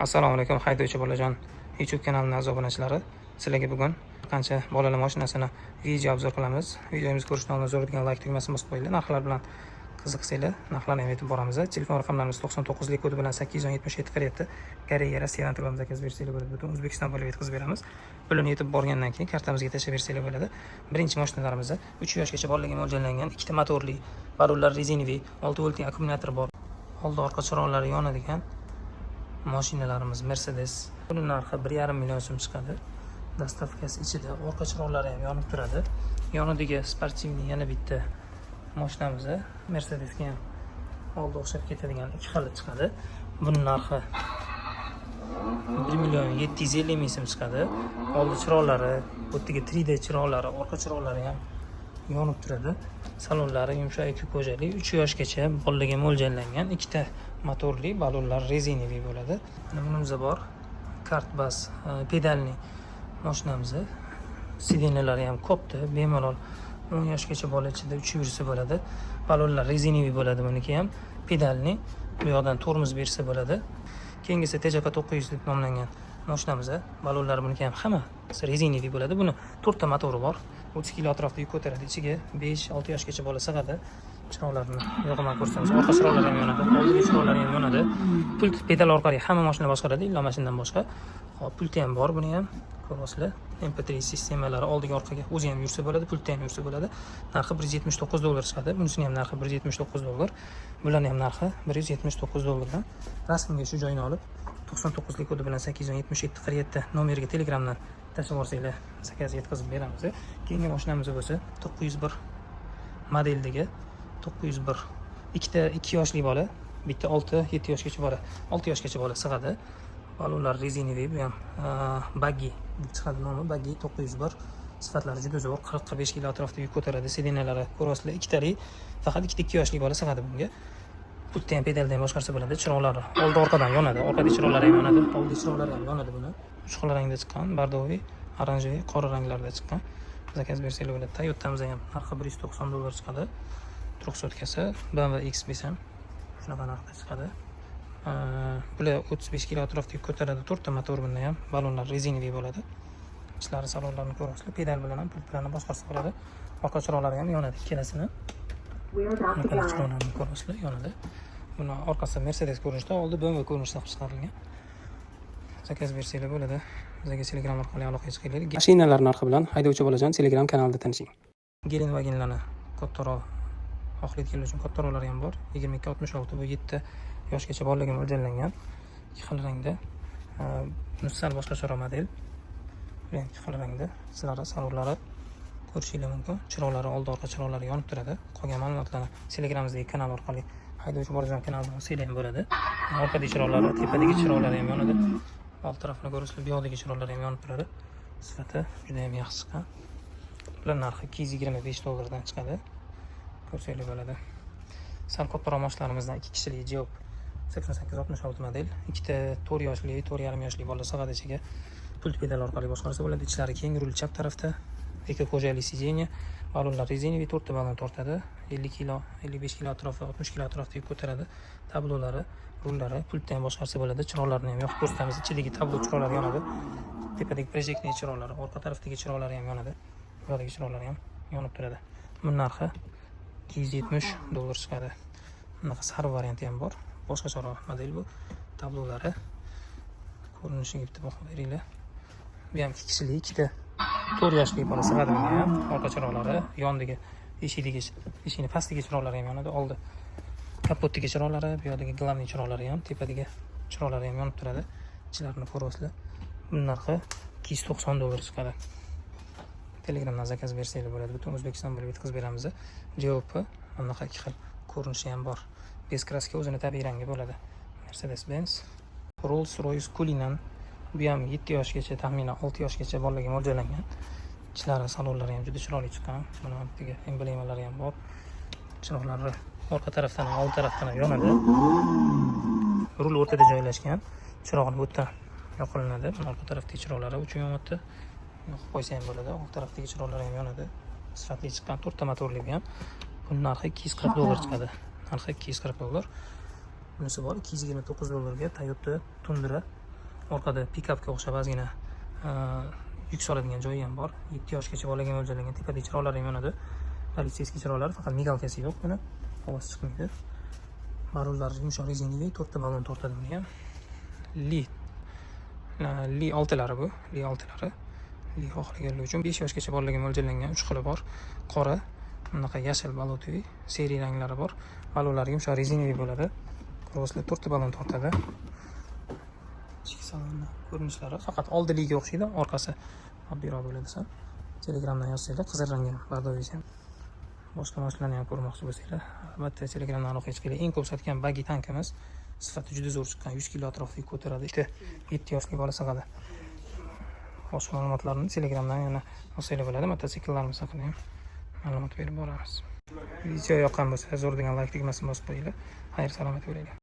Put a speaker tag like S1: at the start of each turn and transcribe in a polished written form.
S1: Assalomu alaykum haydovchi bolajon YouTube kanalining a'zo obunachilari. Sizlarga bugun qancha bolalar mashinasini video obzor qilamiz. Videomizni ko'rishdan oldin zo'r degan like tugmasini bosib qo'yinglar. Narxlar bilan qiziqsanglar, narxlarni ham aytib boramiz. Telefon raqamlarimiz 99 lik kodi bilan 877 qilyapti. Koreya, Rossiyadan turibamiz, zakaz bersanglar bo'ladi. Butun O'zbekiston bo'lib yetkazib beramiz. Pulini yetib borgandan keyin kartamizga tashlab bersanglar bo'ladi. Birinchi mashinalarimizda 3 yoshgacha bolalarga mo'ljallangan ikkita motorli, balonlar rezinoviy, 6 voltli akkumulyator bor. Oldi orqa chiroqlari yonadigan mashinalarimiz Mercedes. Buning narxi 1,5 million so'm chiqadi. Dastavkasi ichida orqa chiroqlari ham yonib turadi. Yonidagi sportivniy yana bitta mashinamiz Mercedesga ham oldi o'xshab ketadigan ikki xili chiqadi. Buning narxi 1 million 750 ming so'm chiqadi. Oldi chiroqlari, bu yerga 3D chiroqlari, orqa chiroqlari ham yonib turadi. Salonlari yumshoq ekipajli 3 yoshgacha bolalarga mo'ljallangan ikkita motorli balonlar rezinoviy bo'ladi. Mana bunimiz bor. Kartbas pedalli mashinamiz. Sidenalari ham kopti, bemalol 10 yoshgacha bola ichida uchib yursa bo'ladi. Balonlar rezinoviy bo'ladi, buniki ham pedalli. Bu yoqdan tormoz bersa bo'ladi. Keyingisi TJK 900 deb nomlangan mashinamiz. Balonlari buniki ham hammasi rezinoviy bo'ladi. Buni 4 ta motori bor. 30 kg atrofida yuk ko'taradi. Ichiga 5-6 yoshgacha bola sig'adi. Chiroqlarni yo'g'iman ko'rsatamiz. Orqa chiroqlari ham yonadi, oldingi chiroqlari ham yonadi. Pult pedal orqali hamma mashina boshqaradi, illo mashinadan boshqa. Hop, pulti ham bor, buni ham ko'rasizlar. MP3 sistemalari oldiga orqaga o'zi ham yursa bo'ladi, pulti ham yursa bo'ladi. Narxi $179 chiqadi. Bunisining ham narxi $179. Bularning ham narxi $179dan. Rasmga shu joyini olib 99 lik kodi bilan 877 qilyapti nomeriga Telegramdan tashlab yuborsanglar, zakaz yetkazib beramiz. Keyingi mashinamiz bo'lsa 901 modeldagi 901 ikkita 2 yoshli bola, bitta 6-7 yoshgacha bola, 6 yoshgacha bola sig'adi. Balonlar rezinoviy, bu ham baggi chiqadi nomi, baggi 901. Sifatlari juda zo'r, 40-45 kg atrofida yuk ko'taradi. Sidenalari ko'rasizlar, ikkitali, faqat ikkita 2 yoshli bola sig'adi bunga. Pultni ham pedalda ham boshqarsa bo'ladi. Chiroqlari oldi orqadan yonadi, orqadagi chiroqlari ham yonadi, oldi chiroqlari ham yonadi buni. Uch xil rangda chiqqan, bardoviy, oranjeviy, qora ranglarda chiqqan. Zakaz bersanglar bo'ladi. Toyota'miz ham narxi $190 chiqadi. 300kasi, BMW X5 ham shunaqa narxda chiqadi. Bular 35 kg atrofida yuk ko'taradi. 4 ta motor bunda ham, balonlar rezinoviy bo'ladi. Ichlari salonlarini ko'rasizlar, pedal bilan ham pult bilan boshqarsa bo'ladi. Orqa chiroqlari ham yonadi ikkalasini. Chiroqlarni ko'rasizlar, yonadi. Buni orqasi Mercedes ko'rinishda, oldi BMW ko'rinishda qilib chiqarilgan. Zakaz bersanglar bo'ladi. Bizga Telegram orqali aloqaga chiqinglar. Mashinalar narxi bilan haydovchi bolajon Telegram kanalida tanishing. Gelenwagenlarni kattaroq xohlaydiganlar uchun kattaroqlari ham bor. 2266 bu 7 yoshgacha bolalarga mo'ljallangan. Ikki xil rangda. Bunisi sal boshqacharoq model. Ikki xil rangda. Sizlar salonlari ko'rishingiz mumkin. Chiroqlari, oldi orqa chiroqlari yonib turadi. Qolgan ma'lumotlarni Telegramdagi kanal orqali haydovchi bolajon kanalidan olsanglar ham bo'ladi. Orqadagi chiroqlari, tepadagi chiroqlari ham yonadi. Old tarafini ko'rasizlar, bu yoqdagi chiroqlari ham yonib turadi. Sifati juda ham yaxshi chiqqan. Bular narxi $225 dan chiqadi. Ko'rsanglar bo'ladi. Sal kattaroq mashinalarimizdan 2 kishilik Jeep 8866 model, ikkita 4 yoshli, 4,5 yoshli bola sig'adi ichiga. Pult pedal orqali boshqarsa bo'ladi. Ichlari keng, rul chap tarafda. Ekopajali sидeniya, balonlar rezinoviy, 4 ta balon tortadi. 50 kg, 55 kg atrofida, 60 kg atrofida yuk ko'taradi. Tablolari, rullari pultdan ham boshqarsa bo'ladi. Chiroqlarni ham yoqib ko'rsatamiz. Ichidagi tablo chiroqlari yonadi. Tepadagi projektning chiroqlari, orqa tarafdagi chiroqlari ham yonadi. Bu yoqdagi chiroqlari ham yonib turadi. Buning narxi $270 chiqadi. Bunaqa sariq varianti ham bor. Boshqacharoq model bu. Tablolari ko'rinishiga bitta baho beringlar. Bu ham 2 kishilik, ikkita 4 yoshli bola sig'adi bunga ham. Orqa chiroqlari, yondagi eshikni pastdagi chiroqlari ham yonadi. Oldi kapotdagi chiroqlari, bu yoqdagi glavniy chiroqlari ham, tepadagi chiroqlari ham yonib turadi. Ichlarini ko'rasizlar. Buning narxi $290 chiqadi. Telegramdan zakaz bersanglar bo'ladi. Butun O'zbekiston bo'lib yetkazib beramiz. Jeep bunaqa ikki xil ko'rinishi ham bor. Bez kraska o'zini tabiiy rangi bo'ladi. Mercedes-Benz, Rolls-Royce Cullinan. Bu ham 7 yoshgacha, taxminan 6 yoshgacha bolalarga mo'ljallangan. Ichlari, salonlari ham juda chiroyli chiqqan. Buni hamtiga emblemalari ham bor. Chiroqlari orqa tarafdan ham, old tarafdan ham yonadi. Rul o'rtada joylashgan. Chiroqni bu yerdan yoqilinadi. Orqa tarafdagi chiroqlari uchun yonyapti. Yoqib qo'ysa ham bo'ladi. Old tarafdagi chiroqlari ham yonadi. Sifatli chiqqan 4 ta motorli bu ham. Buning narxi $240 chiqadi. Narxi $240. Bunisi bor $229 ga Toyota Tundra Orqada pikapga o'xshab ozgina yuk soladigan joyi ham bor. 7 yoshgacha bolaga mo'ljallangan. Tepada chiroqlar ham yonadi. Politsiyskiy chiroqlar, faqat migalkasi yo'q buni. Ovoz chiqmaydi. Barullar yumshoq rezinaviy, 4 ta balon tortadi buni ham. Li 6lari bu, Li 6lari. Li xohlaganlar uchun 5 yoshgacha bolalarga mo'ljallangan 3 xili bor. Qora, bunaqa yashil baloto'y, seriya ranglari bor. Balonlar yumshoq rezinaviy bo'ladi. Korpuslar 4 ta balon tortadi. Ichki salonni ko'rinishlari faqat oldi liga o'xshaydi, orqasi oddiyroq bo'ladi desa. Telegramdan yozsanglar, qizil rangga bardovingiz ham. Boshqa mashinalarni ham ko'rmoqchi bo'lsanglar, albatta Telegramdan aloqaga chiqinglar. Eng ko'p sotgan bagi tankimiz sifati juda zo'r chiqqan, 100 kg atrofida ko'taradi. 7 yoshli bola sig'adi. Boshqa ma'lumotlarni Telegramdan yana olsanglar bo'ladi. Mototsikllarimiz haqida ham ma'lumot berib boramiz. Video yoqqan bo'lsa, zo'r degan like tugmasini bosib qo'yinglar. Xayr, salomat bo'ling.